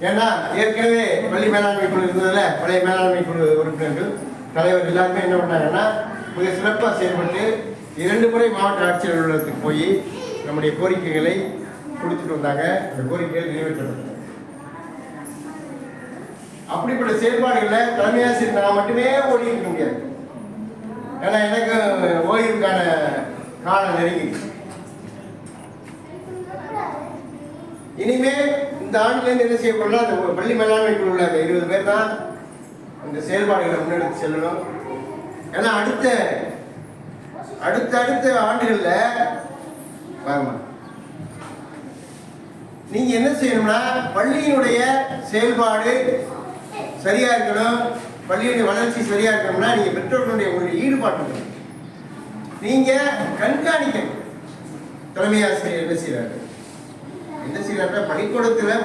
ஏன்னா ஏற்கனவே பள்ளி மேலாண்மை குழு இருந்ததுல பழைய மேலாண்மை குழு உறுப்பினர்கள் தலைவர் எல்லாருமே என்ன பண்ணாங்கன்னா மிக சிறப்பாக செயல்பட்டு 2 முறை மாவட்ட ஆட்சியர் அலுவலகத்துக்கு போய் நம்முடைய கோரிக்கைகளை கொடுத்துட்டு வந்தாங்க. அந்த கோரிக்கைகள் நிறைவேற்றப்பட்டது. அப்படிப்பட்ட செயல்பாடுகளை தலைமை ஆசிரியர் நான் மட்டுமே ஓடி இருக்க முடியாது. ஏன்னா எனக்கு ஓய்வுக்கான காலம் நெருங்கி இனிமே இந்த ஆண்டுலேருந்து என்ன செய்யப்படலாம், அந்த பள்ளி மேலாண்மை குழு உள்ள அந்த 20 பேர் தான் அந்த செயல்பாடுகளை முன்னெடுத்து செல்லணும். ஏன்னா அடுத்த ஆண்டுகள்ல நீங்க என்ன செய்யணும்னா பள்ளியினுடைய செயல்பாடு சரியா இருக்கணும், பள்ளியுடைய வளர்ச்சி சரியா இருக்கணும்னா நீங்க பெற்றோர்களுடைய ஒரு ஈடுபாட்டு நீங்க கண்காணிக்கணும். தலைமை ஆசிரியர் என்ன செய்யறாரு பள்ளிக்கூடத்துல